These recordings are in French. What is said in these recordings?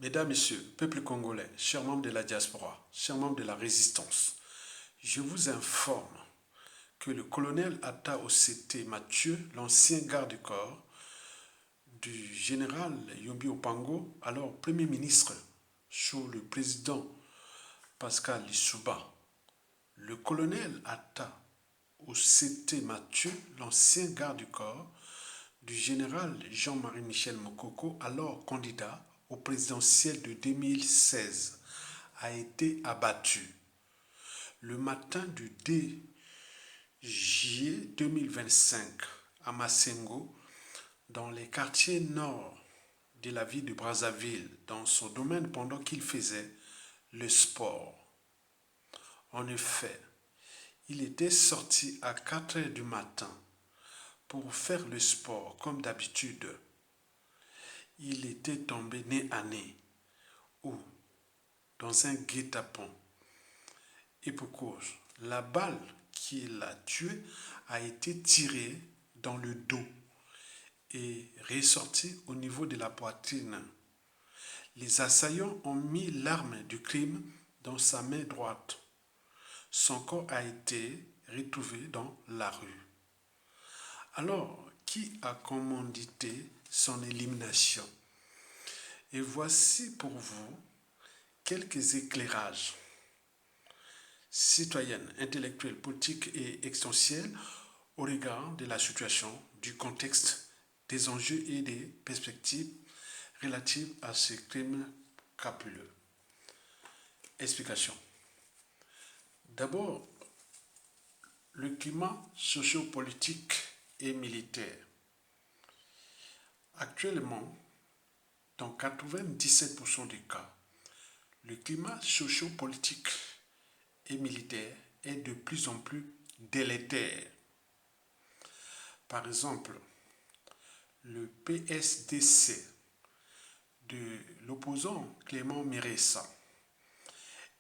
Mesdames, Messieurs, peuple congolais, chers membres de la diaspora, chers membres de la résistance, je vous informe que le colonel Atta Osete Mathieu, l'ancien garde-corps du général Yombi Opango, alors Premier ministre sous le président Pascal Lissouba, le colonel Atta Osete Mathieu, l'ancien garde-corps du général Jean-Marie Michel Mokoko, alors candidat au présidentiel de 2016, a été abattu le matin du 2 juillet 2025 à Massengo, dans les quartiers nord de la ville de Brazzaville, dans son domaine pendant qu'il faisait le sport. En effet, il était sorti à 4 heures du matin pour faire le sport comme d'habitude. Il était tombé nez à nez ou dans un guet-apens. Et pour cause, la balle qui l'a tué a été tirée dans le dos et ressortie au niveau de la poitrine. Les assaillants ont mis l'arme du crime dans sa main droite. Son corps a été retrouvé dans la rue. Alors, qui a commandité son élimination? Et voici pour vous quelques éclairages citoyennes, intellectuelles, politiques et existentielles au regard de la situation, du contexte, des enjeux et des perspectives relatives à ces crimes crapuleux. Explication. D'abord, le climat sociopolitique et militaire. Actuellement, dans 97% des cas, le climat sociopolitique et militaire est de plus en plus délétère. Par exemple, le PSDC de l'opposant Clément Méressa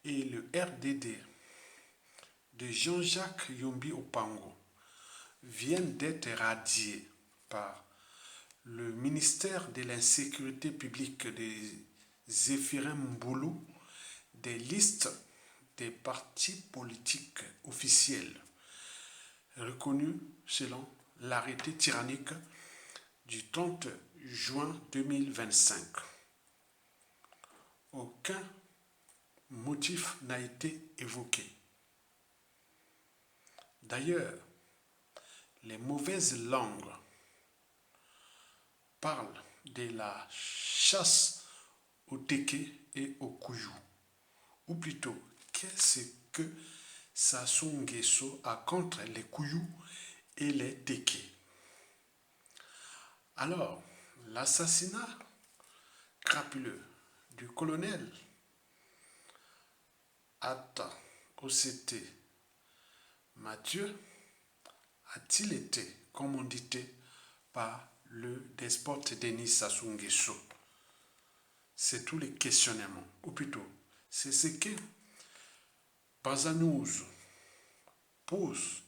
et le RDD de Jean-Jacques Yombi Opango viennent d'être radiés par le ministère de l'Insécurité publique de Zéphirin Mboulou des listes des partis politiques officiels reconnus selon l'arrêté tyrannique du 30 juin 2025. Aucun motif n'a été évoqué. D'ailleurs, les mauvaises langues parlent de la chasse au teke et au kouyou. Ou plutôt, qu'est-ce que Sassou Nguesso a contre les kouyous et les teke? Alors, l'assassinat crapuleux du colonel Atta Osete Mathieu a-t-il été commandité par le despote Denis Sassou Nguesso? C'est tous les questionnements, ou plutôt, c'est ce que Bazanouz pose,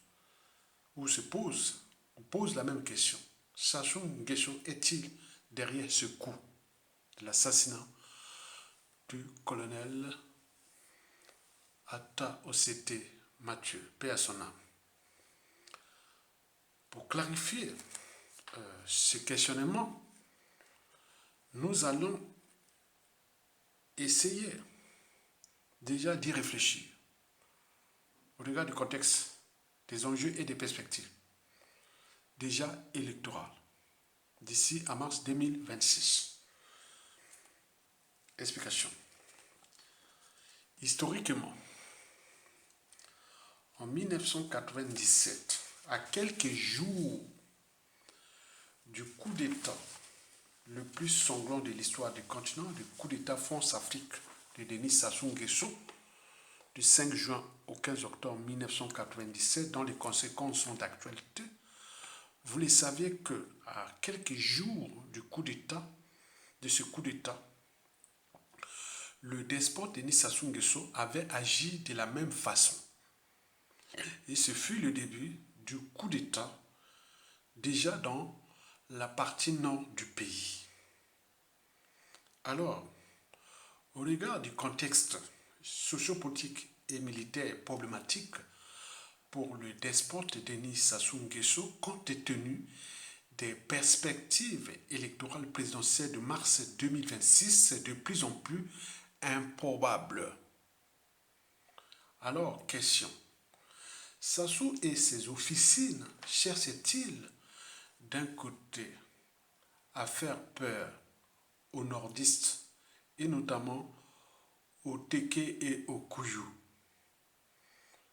ou se pose, ou pose la même question. Sassou Nguesso est-il derrière ce coup de l'assassinat du colonel Atta Osete Mathieu, paix à son âme? Pour clarifier ce questionnement, nous allons essayer déjà d'y réfléchir au regard du contexte, des enjeux et des perspectives déjà électorales d'ici à mars 2026. Explication. Historiquement, en 1997, à quelques jours du coup d'État le plus sanglant de l'histoire du continent, le coup d'État France-Afrique de Denis Sassou Nguesso, du 5 juin au 15 octobre 1997, dont les conséquences sont d'actualité, vous le saviez que à quelques jours du coup d'État, de ce coup d'État, le despote Denis Sassou Nguesso avait agi de la même façon. Et ce fut le début du coup d'État déjà dans la partie nord du pays. Alors, Au regard du contexte sociopolitique et militaire problématique pour le despote Denis Sassou Nguesso, compte tenu des perspectives électorales présidentielles de mars 2026, c'est de plus en plus improbable. Alors, question. Sassou et ses officines cherchent-ils d'un côté à faire peur aux nordistes et notamment aux Teke et aux Kouyou?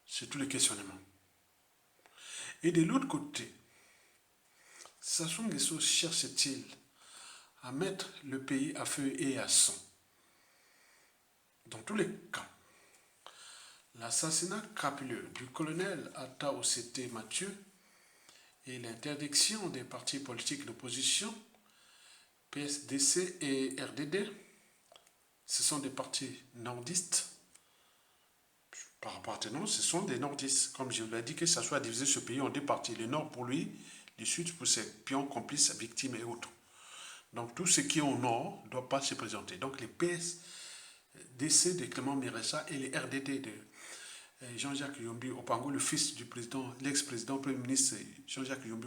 C'est tout le questionnement. Et de l'autre côté, Sassou Nguesso cherche-t-il à mettre le pays à feu et à sang? Dans tous les cas, l'assassinat crapuleux du colonel Atta Ossété Mathieu et l'interdiction des partis politiques d'opposition, PSDC et RDD, ce sont des partis nordistes. Par appartenance, ce sont des nordistes. Comme je vous l'ai dit, que ça soit divisé ce pays en deux parties. Le nord pour lui, le sud pour ses pions, complices, victimes et autres. Donc tout ce qui est au nord ne doit pas se présenter. Donc les PSDC de Clément Méresha et les RDD de Jean-Jacques Yombi Opango, le fils du président, l'ex-président premier ministre Jean-Jacques Yombi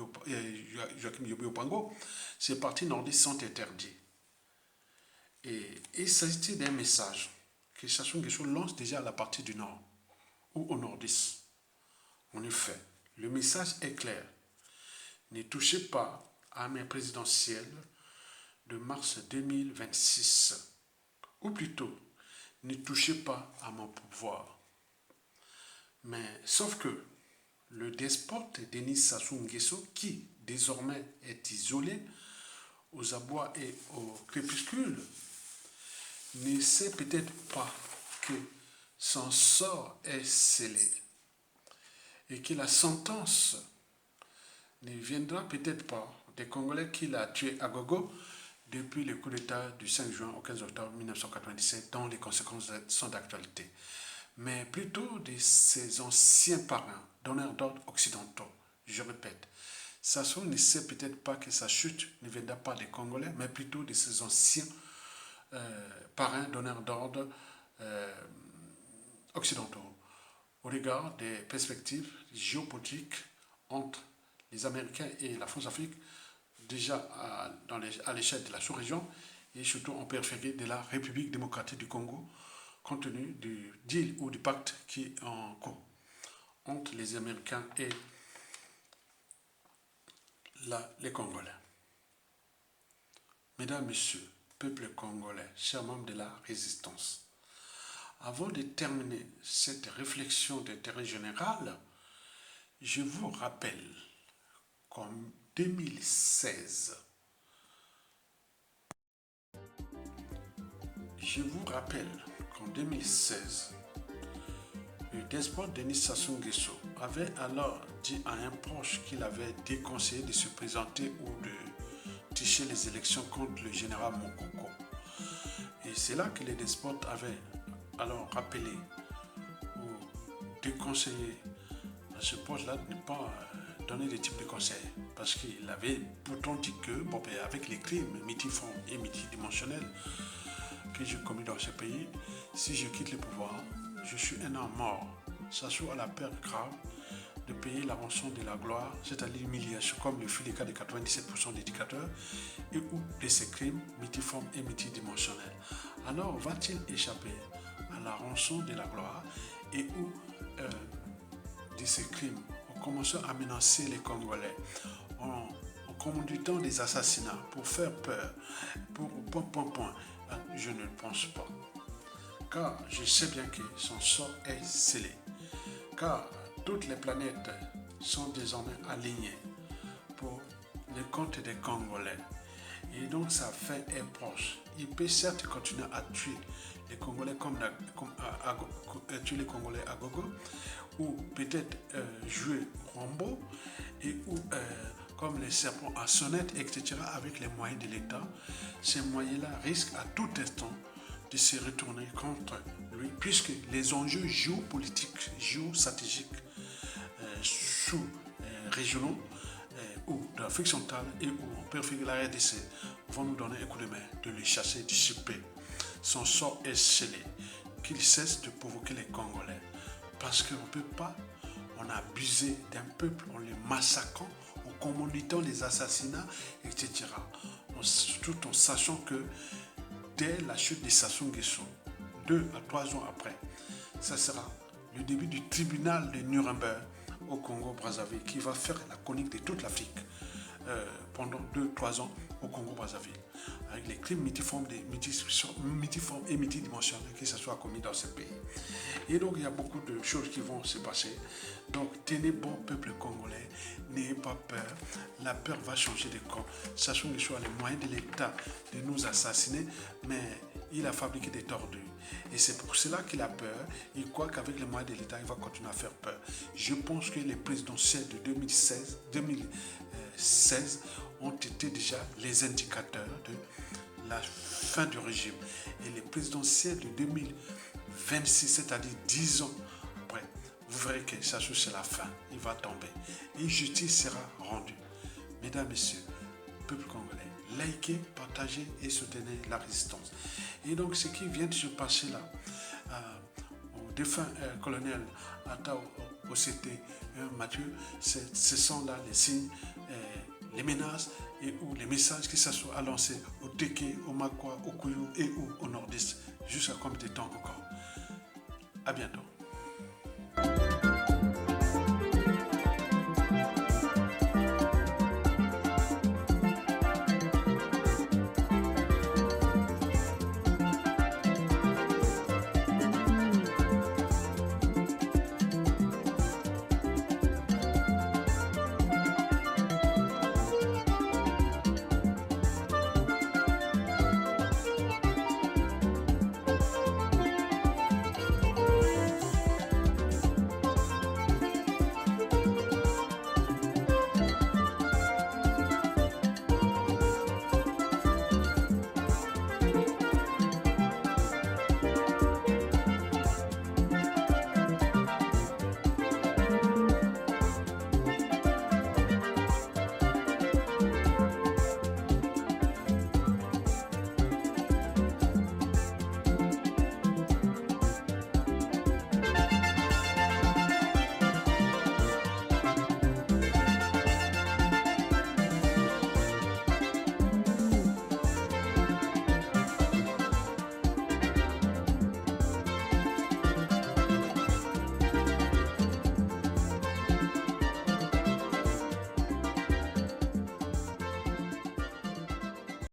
Joachim Yombi Opango, ces partis nordistes sont interdits. Et il s'agit d'un message que Sassou Nguesso lance déjà à la partie du nord ou au nordiste. En effet, le message est clair. Ne touchez pas à mes présidentielles de mars 2026. Ou plutôt, ne touchez pas à mon pouvoir. Mais sauf que le despote Denis Sassou Nguesso, qui désormais est isolé aux abois et au crépuscule, ne sait peut-être pas que son sort est scellé et que la sentence ne viendra peut-être pas des Congolais qu'il a tués à gogo depuis le coup d'État du 5 juin au 15 octobre 1997, dont les conséquences sont d'actualité, mais plutôt de ses anciens parrains, donneurs d'ordre occidentaux. Je répète, Sassou ne sait peut-être pas que sa chute ne viendra pas des Congolais, mais plutôt de ses anciens parrains, donneurs d'ordre occidentaux, au regard des perspectives géopolitiques entre les Américains et la France-Afrique, déjà à l'échelle de la sous-région et surtout en périphérie de la République démocratique du Congo, compte tenu du deal ou du pacte qui est en cours entre les Américains et les Congolais. Mesdames, Messieurs, peuple congolais, chers membres de la résistance, avant de terminer cette réflexion d'intérêt général, je vous rappelle qu'en 2016, le despote Denis Sassou Nguesso avait alors dit à un proche qu'il avait déconseillé de se présenter ou de tricher les élections contre le général Mokoko. Et c'est là que les despotes avaient alors rappelé ou déconseillé à ce poste-là de ne pas donner des types de conseils. Parce qu'il avait pourtant dit que, bon, avec les crimes multiformes et multidimensionnels que j'ai commis dans ce pays, si je quitte le pouvoir, je suis un homme mort. Sassou a la perte grave de payer la rançon de la gloire, c'est-à-dire l'humiliation, comme le fut le cas de 97% des dictateurs, et ou de ces crimes multiformes et multidimensionnels. Alors va-t-il échapper à la rançon de la gloire et ou de ces crimes en commençant à menacer les Congolais, en conduisant des assassinats pour faire peur, pour point. Je ne pense pas. Car je sais bien que son sort est scellé. Car toutes les planètes sont désormais alignées pour le compte des Congolais. Et donc sa fin est proche. Il peut certes continuer à tuer les Congolais tuer les Congolais à gogo, ou peut-être jouer Rambo, et ou comme les serpents à sonnette, etc., avec les moyens de l'État. Ces moyens-là risquent à tout instant de se retourner contre lui, puisque les enjeux géopolitiques, géostratégiques, sous-régionaux, ou de l'Afrique centrale et ou en périphérie de la RDC vont nous donner un coup de main de les chasser, dissiper son sort est scellé. Qu'il cesse de provoquer les Congolais. Parce qu'on ne peut pas, on a abusé d'un peuple, on les massacrant, en communitant les assassinats, etc. Tout en sachant que dès la chute de Sassou Nguesso, 2 à 3 ans après, ça sera le début du tribunal de Nuremberg au Congo-Brazzaville qui va faire la chronique de toute l'Afrique pendant 2-3 ans au Congo-Brazzaville, avec les crimes multiformes et multidimensionnels qui se soient commis dans ce pays. Et donc il y a beaucoup de choses qui vont se passer. Donc tenez bon peuple congolais, n'ayez pas peur, la peur va changer de camp. Sassou Nguesso a les moyens de l'État de nous assassiner, mais il a fabriqué des tordus. Et c'est pour cela qu'il a peur. Il croit qu'avec les moyens de l'État, il va continuer à faire peur. Je pense que les présidentielles de 2016 ont été déjà les indicateurs de la fin du régime. Et les présidentielles de 2026, c'est-à-dire 10 ans après, vous verrez que Sassou, c'est la fin. Il va tomber. Et justice sera rendue. Mesdames, Messieurs, peuple congolais, likez, partagez et soutenez la résistance. Et donc, ce qui vient de se passer là, au défunt colonel Atta OCT Mathieu, ce sont là les signes, les menaces ou les messages qui se sont lancés au Teke, au Makwa, au Kouyou et au Nordiste, jusqu'à combien de temps encore. À bientôt.